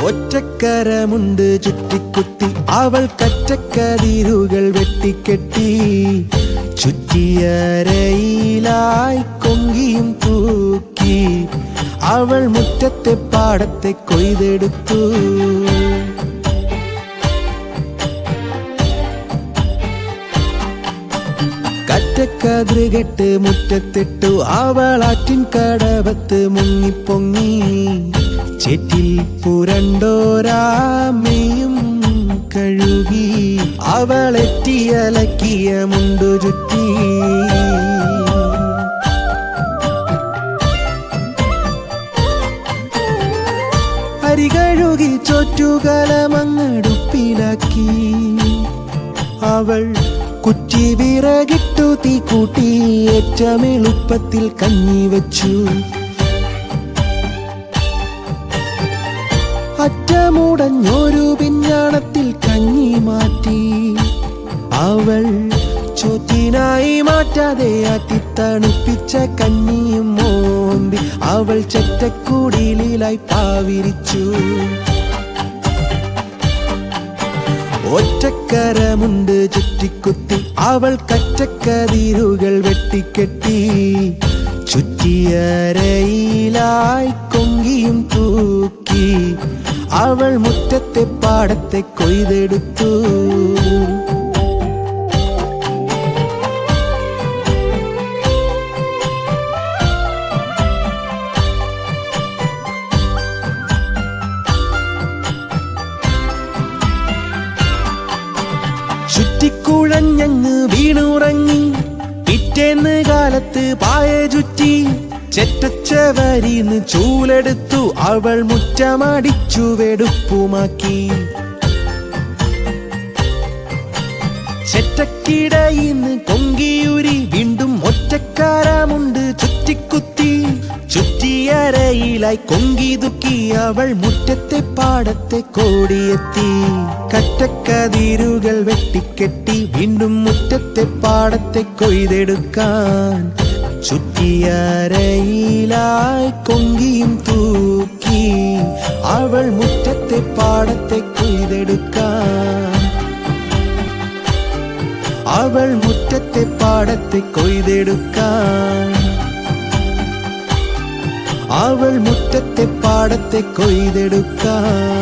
ഒറ്റക്കരമുണ്ട് ചുറ്റിക്കുത്തി അവൾ കറ്റക്കതിരുകൾ വെട്ടിക്കെട്ടി ചുറ്റിയരയിലായി കൊങ്കിയും തൂക്കി അവൾ മുറ്റത്തെ പാടത്തെ കൊയ്തെടുത്തു. കറ്റക്കതിരുകെട്ട് മുറ്റത്തിട്ടു അവൾ ആറ്റിൻ കടവത്ത് മുങ്ങിപ്പൊങ്ങി ചേറ്റിൽ പുരണ്ടോരാമയും കഴുകി അവളെറ്റിയലക്കിയ മുണ്ടു ചുറ്റി. അരി കഴുകി ചോറ്റുകലമങ്ങടുപ്പിലാക്കി അവൾ കുറ്റി വിറകിട്ടു തീ കൂട്ടി ഏറ്റമെളുപ്പത്തിൽ കഞ്ഞി വെച്ചു. അറ്റമുടഞ്ഞൊരു പിഞ്ഞാണത്തിൽ കഞ്ഞി മാറ്റി അവൾ ചോറ്റിനായി മാറ്റാതെ ആറ്റിത്തണുപ്പിച്ച കഞ്ഞിയും മോന്തി അവൾ ചെറ്റക്കുടിലായി പാവിരിച്ചു. ഒറ്റക്കരമുണ്ട് ചുറ്റിക്കുത്തി അവൾ കറ്റക്കതിരുകൾ വെട്ടിക്കെട്ടി ചുറ്റിയരയിലായി കൊങ്കിയും തൂക്കി അവൾ മുറ്റത്തെ പാടത്തെ കൊയ്തെടുത്തു. ചുറ്റിക്കുഴഞ്ഞങ്ങ് വീണുറങ്ങി പിറ്റേന്ന് കാലത്ത് പായ ചുറ്റി ചെറ്റച്ചവരിന്ന് ചൂലെടുത്തു അവൾ മുറ്റമടിച്ചു വെടുപ്പുമാക്കി. ചെറ്റക്കിടയിന്ന് കൊങ്കിയൂരി വീണ്ടും ഒറ്റക്കാരമുണ്ട് ചുറ്റിക്കുത്തി ചുറ്റിയരയിലായി കൊങ്കി ദുക്കി അവൾ മുറ്റത്തെ പാടത്തെ കോടിയെത്തി. കറ്റക്കതിരുകൾ വെട്ടിക്കെട്ടി വീണ്ടും മുറ്റത്തെ പാടത്തെ കൊയ്തെടുക്കാൻ ചുറ്റിയരയിലായി കൊങ്കിയും തൂക്കി അവൾ മുറ്റത്തെ പാടത്തെ കൊയ്തെടുക്കാൻ അവൾ മുറ്റത്തെ പാടത്തെ കൊയ്തെടുക്കാൻ അവൾ മുറ്റത്തെ പാടത്തെ കൊയ്തെടുക്കാൻ